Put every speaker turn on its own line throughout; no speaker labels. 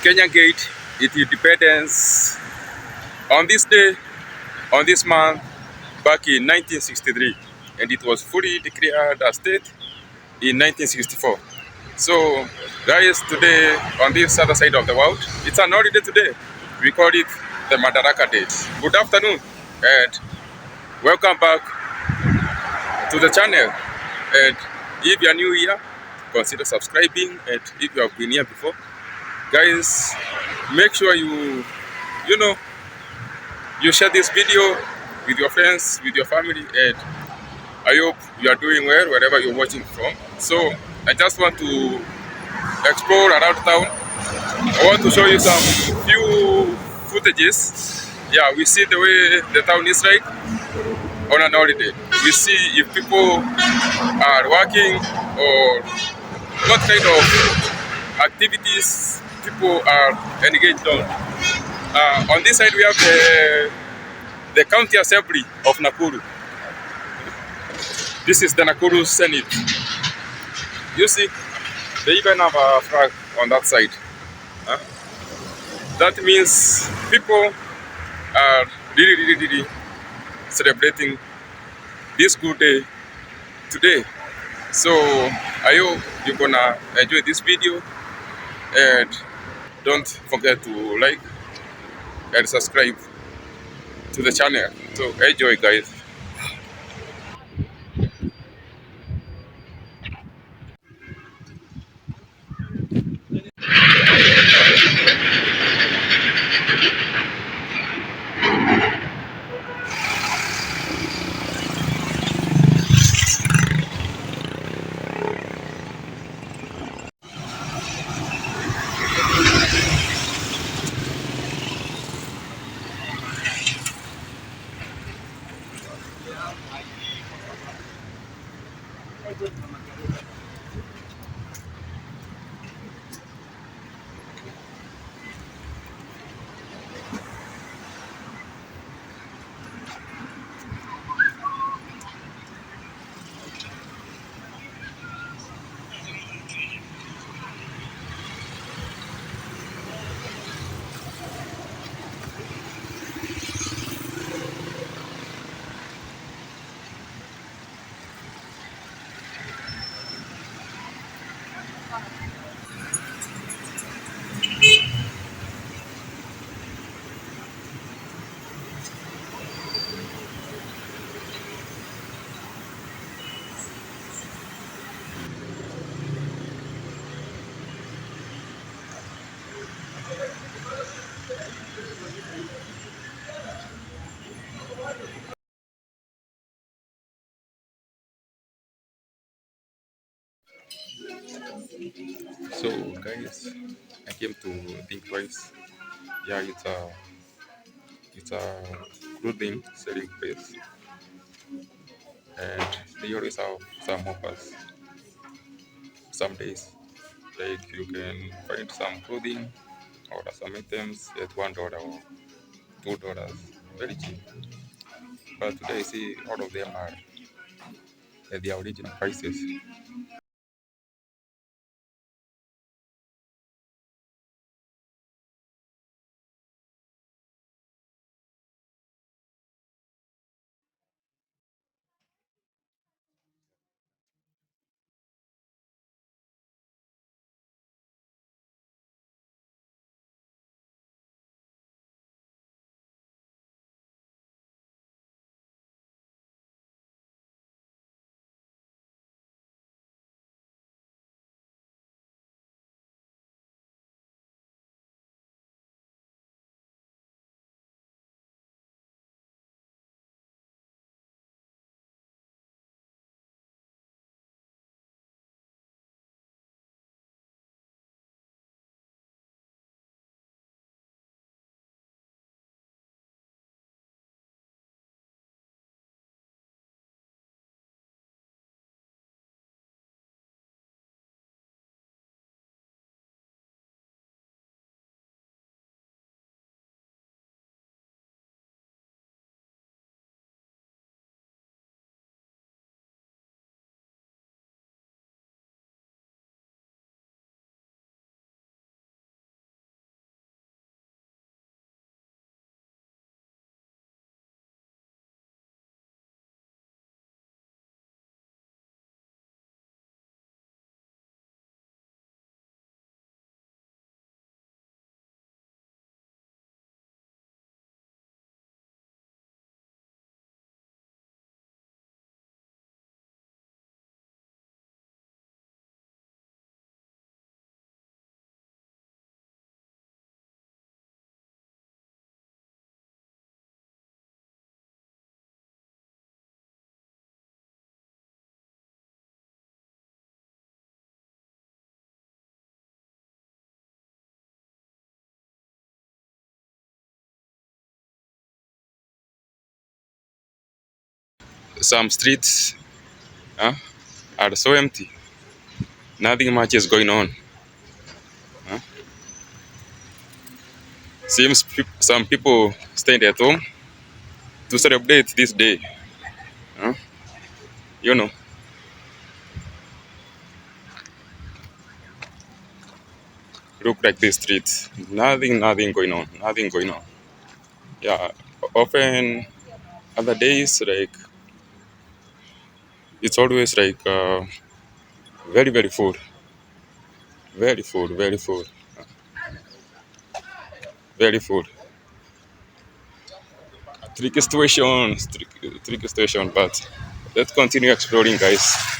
Kenya Gate, its independence on this day, on this month, back in 1963, and it was fully declared a state in 1964. So, guys, today on this other side of the world, it's an holiday today. We call it the Madaraka Day. Good afternoon, and welcome back to the channel. And if you are new here, consider subscribing. And if you have been here before, guys, make sure you know you share this video with your friends, with your family, and I hope you are doing well wherever you're watching from. So I just want to explore around town. I want to show you some few footages. Yeah, we see the way the town is like on an holiday. We see if people are working or what kind of activities people are engaged on. On this side we have the county assembly of Nakuru. This is the Nakuru Senate. You see, they even have a flag on that side. Huh? That means people are really celebrating this good day today. So I hope you're gonna enjoy this video, and don't forget to like and subscribe to the channel. So enjoy, guys. So guys, I came to think twice. Yeah, it's a clothing selling place, and they always have some offers. Some days, like you can find some clothing or some items at $1 or $2, very cheap. But today I see all of them are at their original prices. some streets uh, are so empty. Nothing much is going on. Uh. Seems some people staying at home to celebrate this day. Uh. You know, look like the streets. Nothing going on. Nothing going on. Yeah, often other days like it's always like very full, very full, very full. Tricky situation, but let's continue exploring, guys.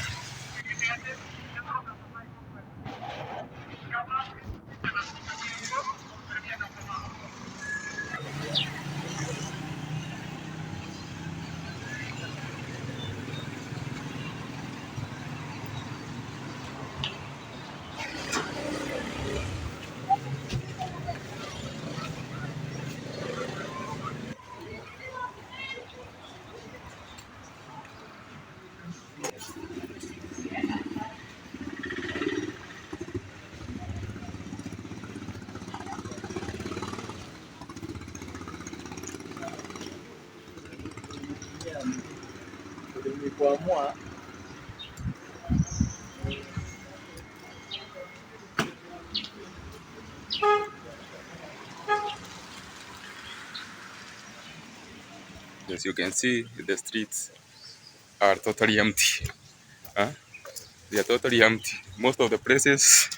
As you can see, the streets are totally empty. Huh? They are totally empty. Most of the places,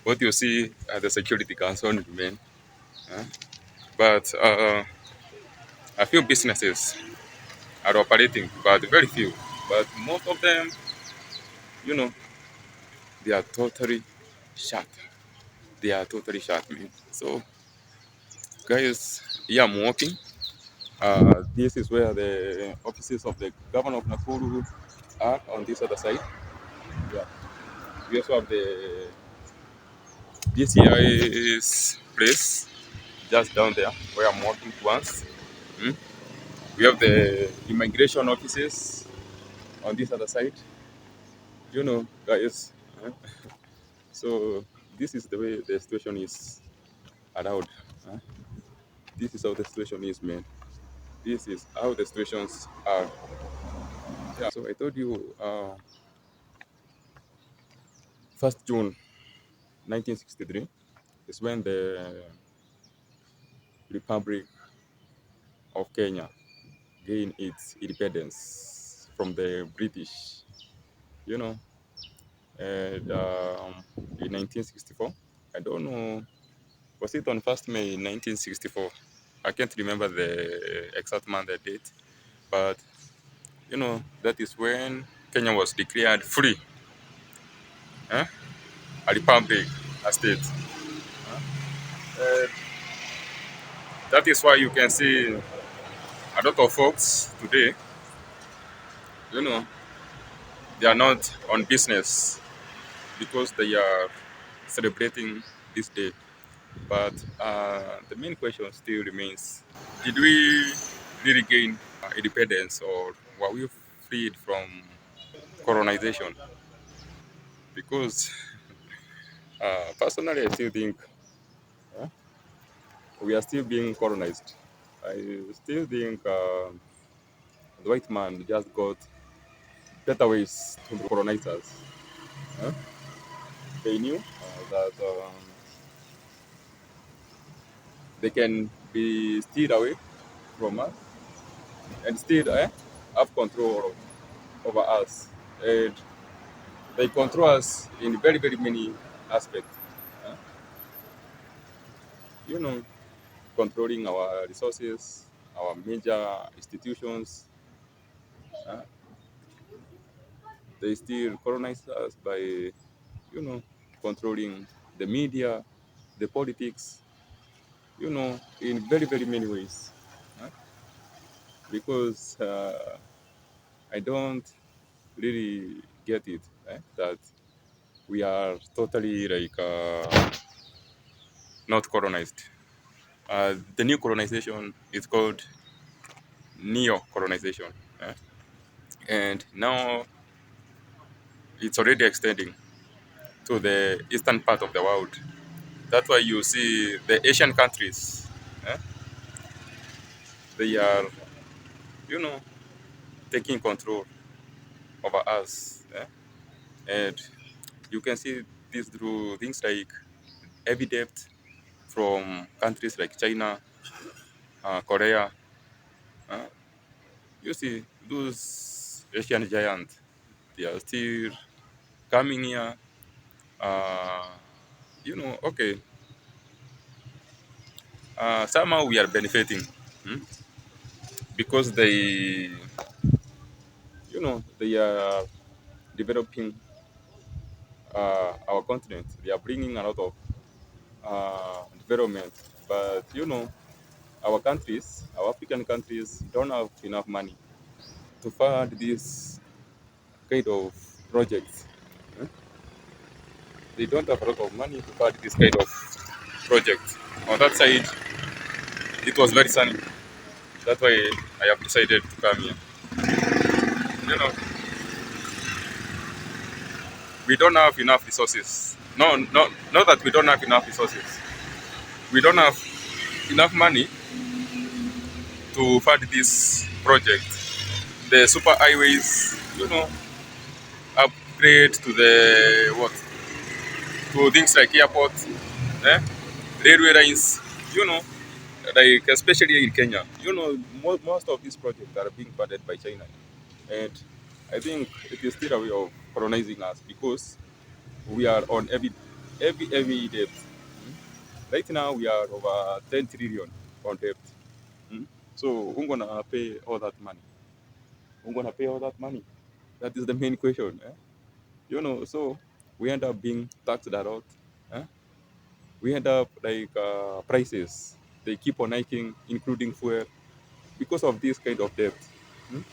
what you see are the security concern remain. Huh? But a few businesses are operating, but very few. But most of them, you know, they are totally shut. They are totally shut, man. So, guys, yeah, I'm walking. This is where the offices of the governor of Nakuru are on this other side. Yeah. We also have the DCI's place just down there where I'm walking once. Mm. We have the immigration offices on this other side. You know, guys. So this is the way the situation is around. Huh? This is how the situation is, man. This is how the situations are. Yeah. So I told you, 1st June 1963 is when the Republic of Kenya gained its independence from the British. You know, and in 1964, I don't know, was it on 1st May 1964? I can't remember the exact month, the date, but you know, that is when Kenya was declared free, eh? A republic, a state. Uh, that is why you can see a lot of folks today, you know, they are not on business because they are celebrating this day. But the main question still remains: did we really gain independence, or were we freed from colonization? Because personally, I still think we are still being colonized. I still think the white man just got better ways to colonize us. Huh? They knew that they can be steered away from us and still have control over us. And they control us in very many aspects. Uh, you know, controlling our resources, our major institutions. Uh, they still colonize us by, controlling the media, the politics, in very many ways. Uh, because I don't really get it that we are totally like not colonized. The new colonization is called neo-colonization. and now it's already extending to the eastern part of the world. That's why you see the Asian countries, eh, they are, you know, taking control over us. And you can see this through things like heavy debt from countries like China, Korea. Uh, you see, those Asian giants, they are still coming here. Uh, okay, somehow we are benefiting, hmm, because they are developing our continent. They are bringing a lot of development. But our countries, our African countries, don't have enough money to fund this kind of projects. Eh? They don't have a lot of money to fund this kind of project. On that side, it was very sunny. That's why I have decided to come here. You know, we don't have enough resources. No, not that we don't have enough resources. We don't have enough money to fund this project. The super highways, upgrade to the what? To things like airports, eh? Railway lines, you know, like especially in Kenya. Most of these projects are being funded by China. And I think it is still a way of colonizing us because we are on every debt. Right now we are over 10 trillion on debt. Mm. So who's gonna pay all that money? Who's gonna pay all that money? That is the main question. So we end up being taxed a lot. Eh? We end up like prices. They keep on hiking, including fuel, because of this kind of debt. Mm.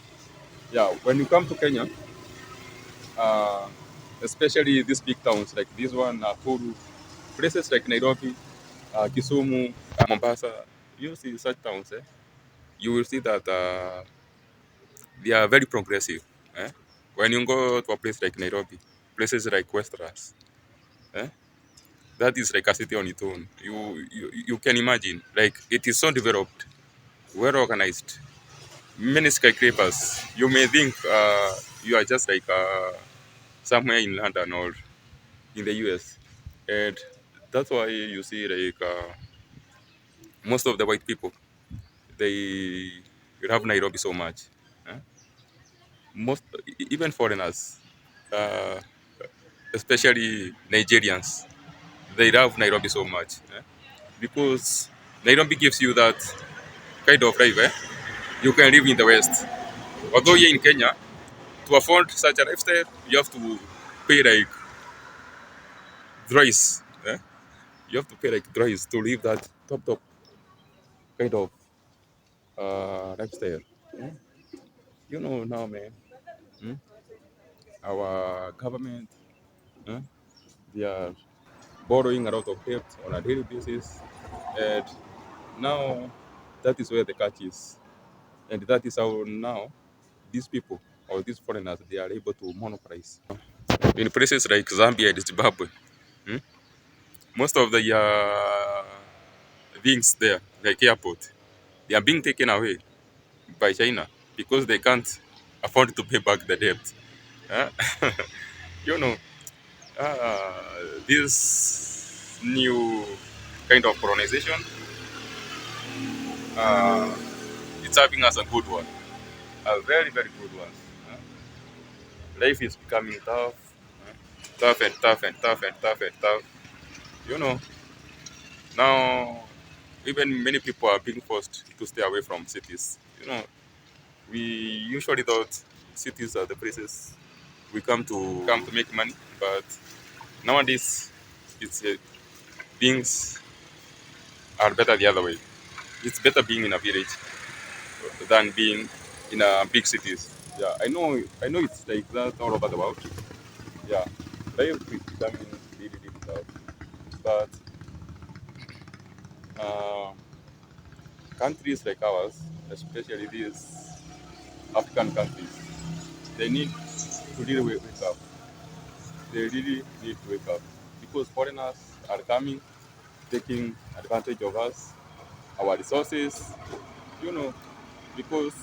Yeah, when you come to Kenya, uh, especially these big towns like this one, Nakuru, places like Nairobi, Kisumu, Mombasa, you see such towns, you will see that they are very progressive. Eh? When you go to a place like Nairobi, places like Western, eh? That is like a city on its own. You can imagine, like it is so developed, well organized, many skyscrapers. You may think you are just like somewhere in London or in the US, and that's why you see like most of the white people they love Nairobi so much. eh. Even foreigners, uh, especially Nigerians, they love Nairobi so much, because Nairobi gives you that kind of life. You can live in the West. Although here in Kenya, to afford such a lifestyle, you have to pay like thrice. You have to pay like thrice to live that top kind of lifestyle. Eh? Now, man, hmm, our government, eh, they are borrowing a lot of debt on a daily basis, and now that is where the catch is, and that is how now these people or these foreigners they are able to monopolize in places like Zambia and Zimbabwe. hmm, Most of the things there, like airport, they are being taken away by China because they can't afford to pay back the debt. Uh, you know, this new kind of colonization, uh, it's having us a good one, a very, very good one. Uh, Life is becoming tough, tough and tough and tough and tough and tough. You know, now even many people are being forced to stay away from cities. We usually thought cities are the places we come to make money, but nowadays it's things are better the other way. It's better being in a village than being in a big cities. Yeah, I know it's like that all over the world. Yeah, life is becoming really difficult, but uh, countries like ours, especially these African countries, they need to really wake up. They really need to wake up because foreigners are coming, taking advantage of us, our resources, you know, because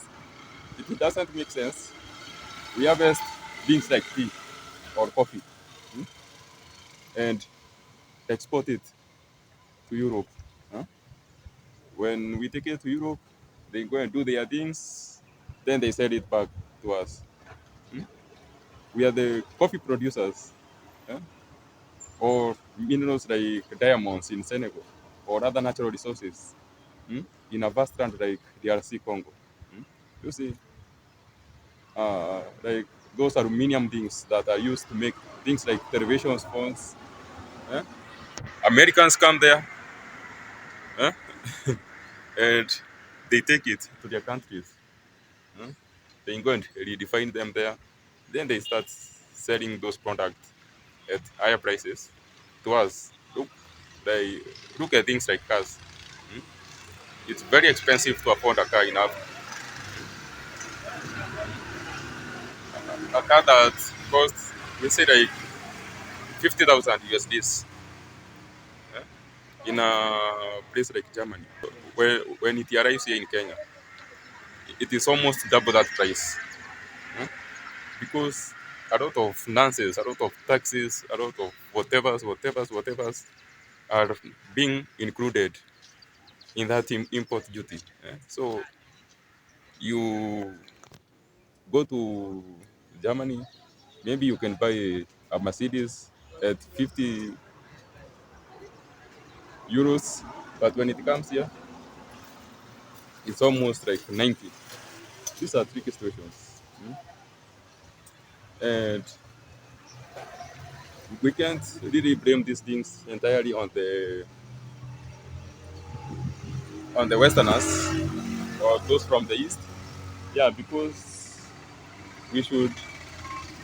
it doesn't make sense. We harvest things like tea or coffee, hmm, and export it to Europe. Huh? When we take it to Europe, they go and do their things, then they sell it back to us. Hmm? We are the coffee producers, huh? Or minerals like diamonds in Senegal, or other natural resources, hmm, in a vast land like DRC Congo. Hmm? You see, like those aluminium things that are used to make things like television phones. Eh? Americans come there, eh, and they take it to their countries. Eh? They go and redefine them there. Then they start selling those products at higher prices to us. They look at things like cars. Hmm? It's very expensive to afford a car in Africa. A car that costs, we say, like 50,000 USDs, eh, in a place like Germany. When it arrives here in Kenya, it is almost double that price, eh, because a lot of nonsense, a lot of taxes, a lot of whatevers are being included in that import duty. So you go to Germany, maybe you can buy a Mercedes at 50 euros, but when it comes here, it's almost like 90. These are tricky situations. And we can't really blame these things entirely on the Westerners or those from the East. Yeah, because we should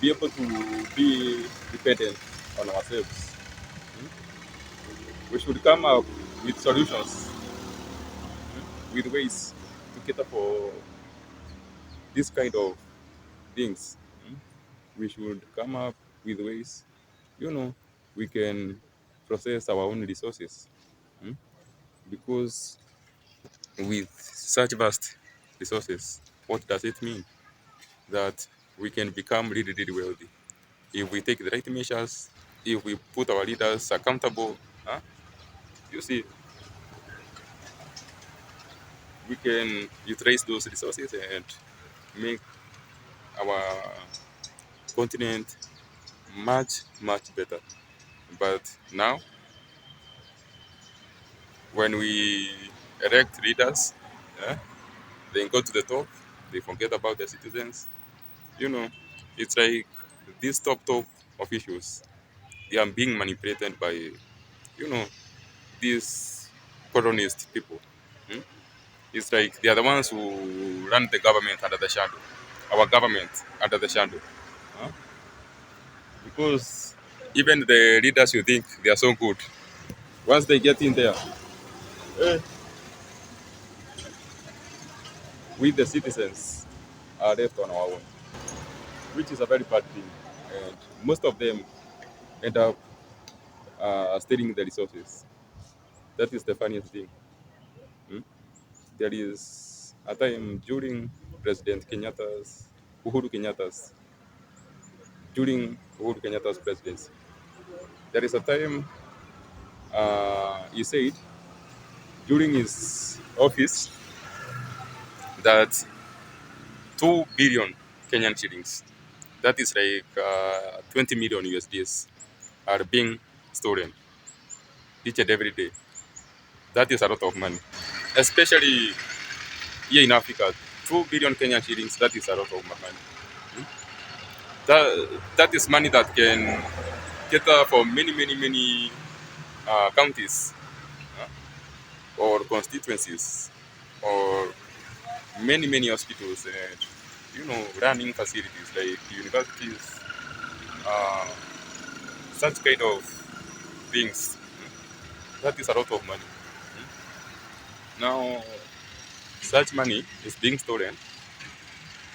be able to be dependent on ourselves. We should come up with solutions, with ways to cater for this kind of things. We should come up with ways, you know, we can process our own resources. mm, Because with such vast resources, what does it mean? That we can become really, really wealthy if we take the right measures, if we put our leaders accountable. Huh? You see, we can utilize those resources and make our continent much, much better. But now, when we elect leaders, eh, they go to the top, they forget about their citizens. You know, it's like these top officials, they are being manipulated by, these colonist people. Hmm? It's like they are the ones who run the government under the shadow, our government under the shadow. Huh? Because even the leaders you think they are so good, once they get in there, eh, we the citizens are left on our own, which is a very bad thing. And most of them end up stealing the resources. That is the funniest thing. Hmm? There is a time President Kenyatta's Uhuru Kenyatta's Uhuru Kenyatta's presidency. There is a time he said during his office that 2 billion Kenyan shillings, that is like 20 million USDs, are being stolen each and every day. That is a lot of money, especially here in Africa. 2 billion Kenyan shillings, that is a lot of money. That is money that can cater for many counties, or constituencies, or many hospitals, and running facilities like universities, uh, such kind of things. That is a lot of money. Now, such money is being stolen,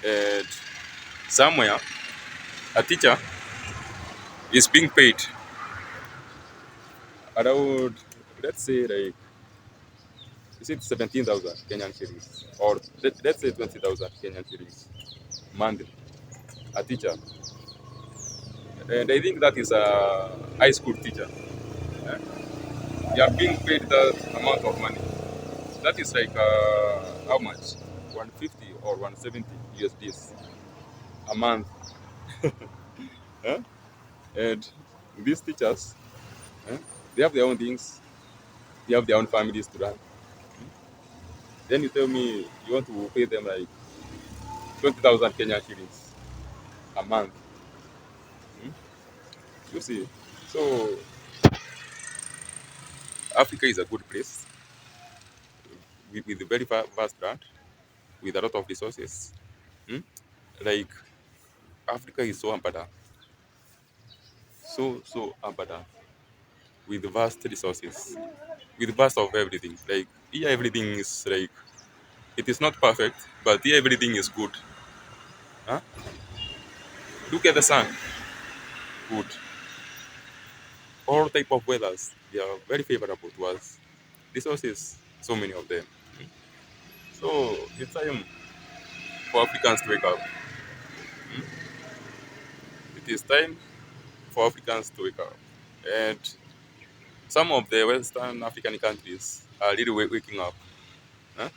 and Somewhere, a teacher is being paid around, let's say, like, is it 17,000 Kenyan shillings? Or let's say 20,000 Kenyan shillings monthly, a teacher. And I think that is a high school teacher. eh? They are being paid that amount of money. That is like how much? 150 or 170 USDs a month. eh? And these teachers, eh, they have their own things, they have their own families to run. Then you tell me you want to pay them like 20,000 Kenyan shillings a month. Hmm? You see? So Africa is a good place with a very vast land, with a lot of resources. Hmm? Like Africa is so abundant, so abundant with vast resources, with vast of everything. Like here, everything is like it is not perfect, but here everything is good. Huh? Look at the sun, good. All type of weathers, they are very favorable to us. Resources, so many of them. So it's time for Africans to wake up. It is time for Africans to wake up. And some of the Western African countries are really waking up. Huh?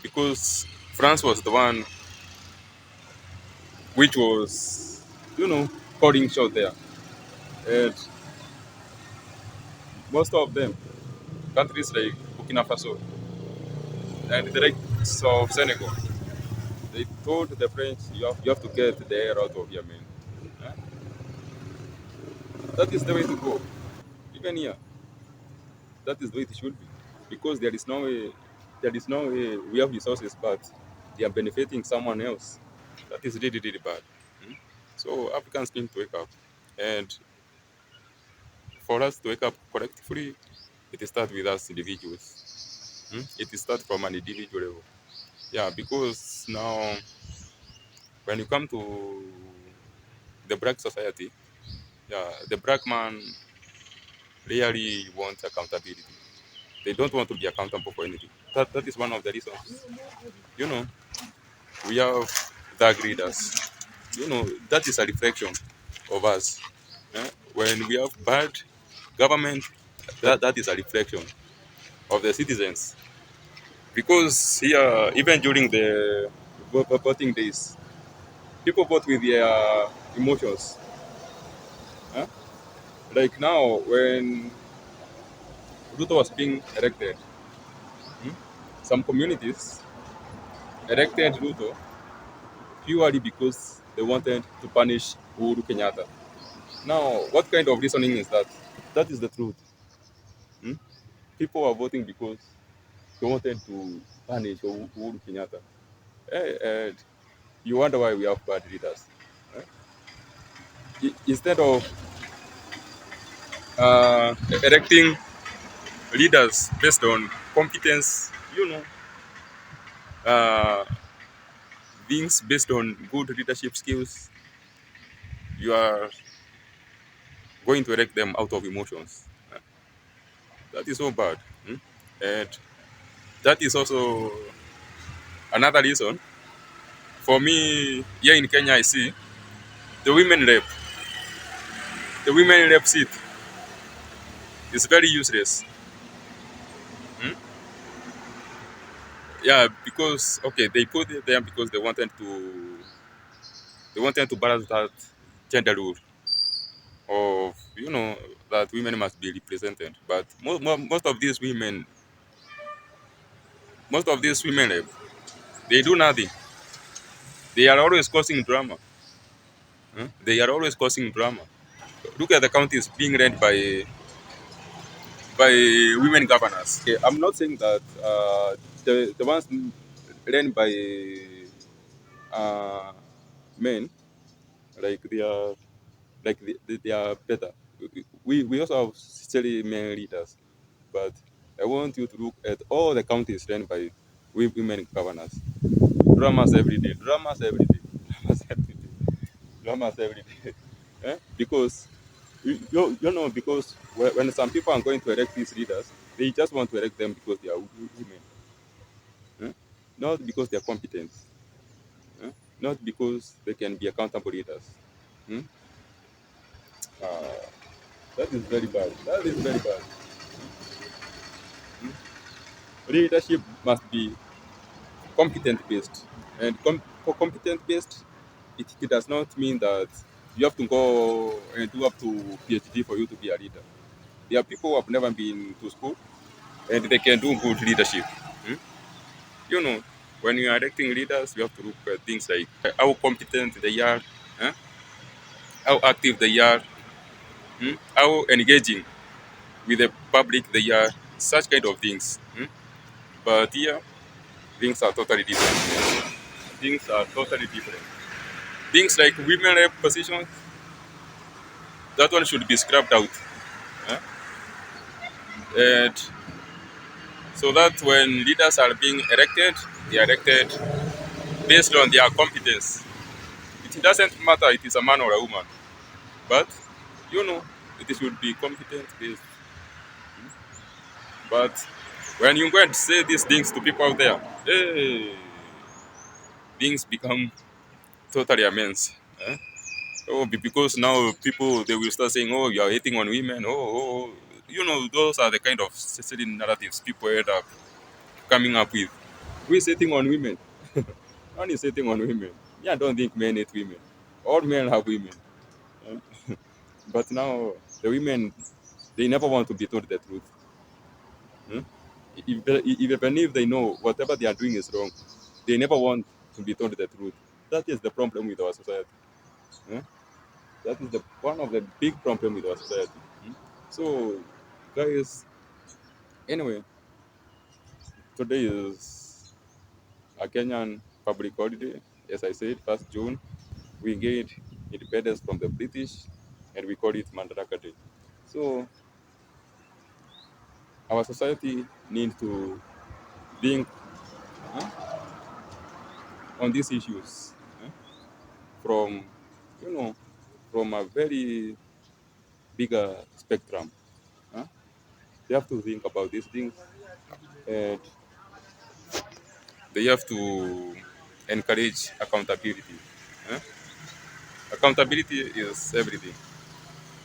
Because France was the one which was, calling shot there. And most of them, countries like Burkina Faso and the likes of Senegal, they told the French, you have to get the air out of Yemen. Huh? That is the way to go. Even here, that is the way it should be. Because there is no way we have resources, but they are benefiting someone else. That is really, really bad. Hmm? So Africans need to wake up. And for us to wake up collectively, it starts with us individuals. Hmm? It starts from an individual level. Yeah, because now when you come to the black society, yeah, the black man really wants accountability. They don't want to be accountable for anything. That is one of the reasons. You know, we have dark readers. That is a reflection of us. When we have bad government, that is a reflection of the citizens. Because here, even during the voting days, people vote with their emotions. Huh? Like now, when Ruto was being elected, hmm, some communities elected Ruto purely because they wanted to punish Uhuru Kenyatta. Now, what kind of reasoning is that? That is the truth. Hmm? People are voting because they wanted to punish Uhuru Kenyatta. And you wonder why we have bad leaders. Eh? Instead of electing leaders based on competence, uh, things based on good leadership skills, you are going to elect them out of emotions. That is so bad. Hmm? And that is also another reason. For me, here in Kenya, I see the women rep. The women rep seat is very useless. Hmm? Yeah, because okay, they put it there because they wanted to balance that gender rule of that women must be represented. But most of these women they do nothing. They are always causing drama. Huh? They are always causing drama. Look at the counties being led by women governors. Okay, I'm not saying that the ones led by uh, men they are better. We also have silly men leaders, but I want you to look at all the counties run by women governors. Dramas every day. Dramas every day. dramas every day. Because because when some people are going to elect these leaders, they just want to elect them because they are women, eh? Not because they are competent, eh? Not because they can be accountable leaders. Hmm? Uh, that is very bad. That is very bad. Leadership must be competent based, and for competent based, it does not mean that you have to go and do up to PhD for you to be a leader. There are people who have never been to school and they can do good leadership. Hmm? You know, when you are electing leaders, you have to look at things like how competent they are, eh? How active they are, how engaging with the public they are, such kind of things. But here, things are totally different. Things are totally different. Things like women rep positions, that one should be scrapped out. eh? And so that when leaders are being elected, they are elected based on their competence. It doesn't matter if it's a man or a woman, but you know, it should be competent based. But when you go and say these things to people out there, hey, things become totally immense. eh? Oh, because now people they will start saying, "Oh, you are hating on women." Oh, those are the kind of silly narratives people end up coming up with. Who is hating on women? No one is hating on women. Yeah, I don't think men hate women. All men have women. eh? But now the women, they never want to be told the truth. Hmm? Even if they know whatever they are doing is wrong, they never want to be told the truth. That is the problem with our society. Hmm? That is the one of the big problem with our society. Hmm? So, guys, anyway, today is a Kenyan public holiday. As I said, 1st June, we gained independence from the British, and we call it Madaraka Day. So, our society needs to think on these issues from, you know, from a very bigger spectrum. Huh? They have to think about these things, and they have to encourage accountability. Huh? Accountability is everything.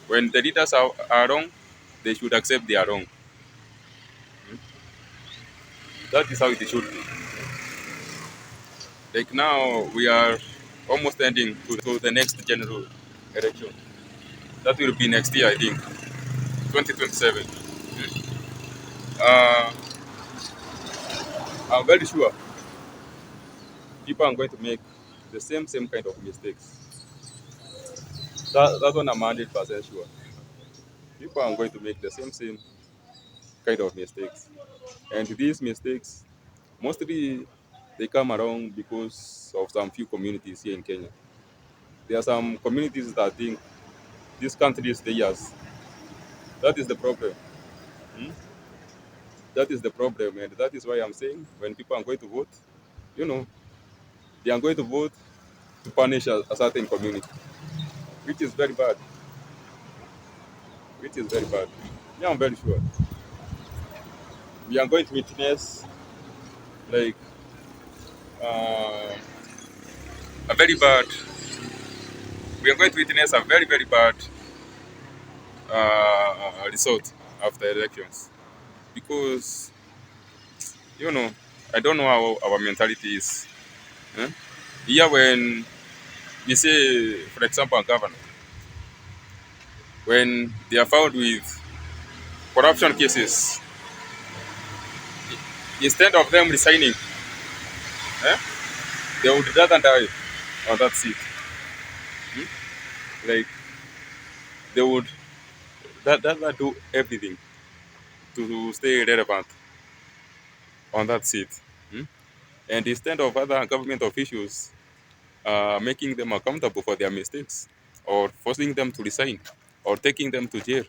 When the leaders are wrong, they should accept they are wrong. That is how it should be. Like now, we are almost ending to the next general election. That will be next year, I think, 2027. Uh, I'm very sure people are going to make the same kind of mistakes. That one I'm 100% sure. People are going to make the same kind of mistakes, and these mistakes mostly they come around because of some few communities here in Kenya. There are some communities that think this country is theirs. That is the problem. Hmm? That is the problem, and that is why I'm saying when people are going to vote, you know, they are going to vote to punish a certain community, which is very bad. Which is very bad. Yeah, I'm very sure. We are going to witness like uh, a very bad. We are going to witness a very bad result after elections because I don't know how our mentality is. eh? Here, when we say, for example, a governor, when they are found with corruption cases, instead of them resigning, eh, they would rather die on that seat. Like they would that do everything to stay relevant on that seat. Hmm? And instead of other government officials making them accountable for their mistakes or forcing them to resign or taking them to jail,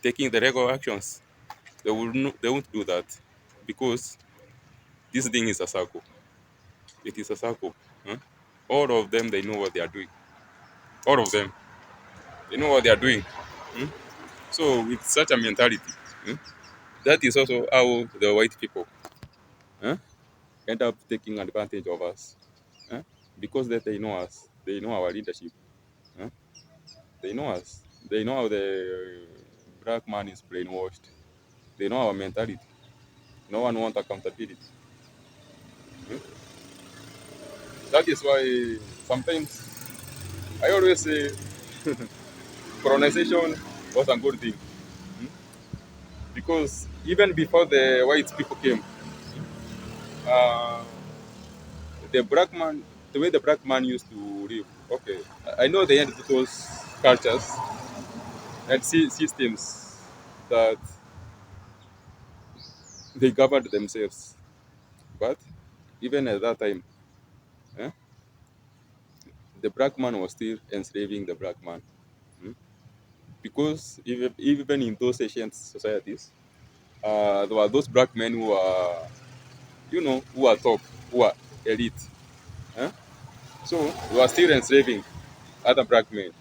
taking the legal actions, they won't do that because this thing is a circle. It is a circle. Huh? All of them, they know what they are doing. All of them. They know what they are doing. Hmm? So with such a mentality, hmm, that is also how the white people, huh, end up taking advantage of us. Huh? Because that they know us, they know our leadership. Huh? They know us. They know how the black man is brainwashed. They know our mentality. No one wants accountability. Hmm? That is why sometimes I always say colonization was a good thing. Hmm? Because even before the white people came, uh, the black man, the way the black man used to live, okay, I know they had those cultures and systems that they governed themselves. But even at that time, eh, the black man was still enslaving the black man. Hmm? Because even in those ancient societies, there were those black men who are, who are top, who are elite. Eh? So we are still enslaving other black men.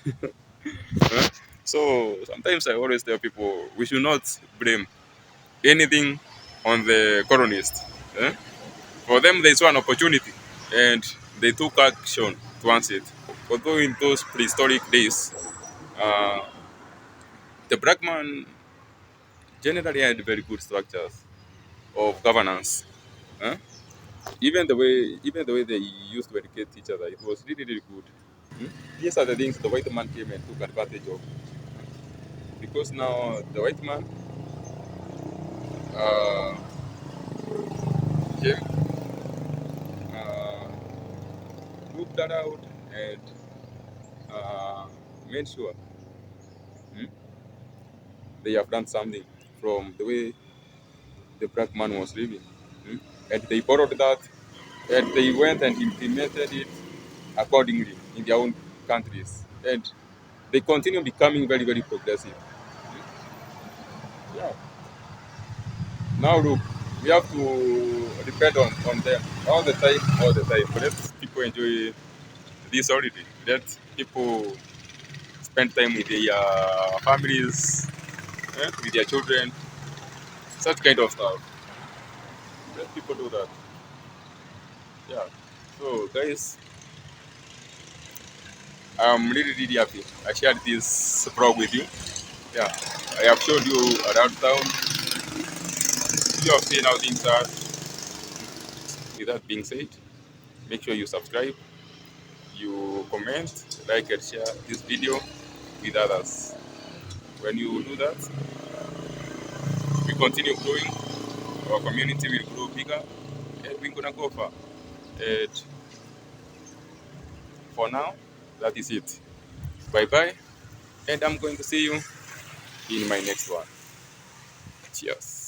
Eh? So sometimes I always tell people we should not blame anything on the colonists. Eh? For them, they saw an opportunity and they took action towards it. Although in those prehistoric days, uh, the black man generally had very good structures of governance. Eh? Even the way they used to educate each other, it was really, really good. Hmm? These are the things the white man came and took advantage of. Because now the white man uh, came, uh, looked that out, and uh, made sure, hmm, they have done something from the way the black man was living. Hmm? And they borrowed that, and they went and implemented it accordingly in their own countries. And they continue becoming very, very progressive. Yeah. Now look, we have to depend on them all the time, all the time. Let people enjoy this holiday. Let people spend time with their families, with their children, such kind of stuff. Let people do that. Yeah. So guys, I'm really, really happy I shared this vlog with you. Yeah. I have showed you around town. You have seen how things are. With that being said, make sure you subscribe, you comment, like and share this video with others. When you do that, we continue growing, our community will grow bigger, and we're gonna go far. And for now, that is it. Bye bye, and I'm going to see you in my next one. Cheers.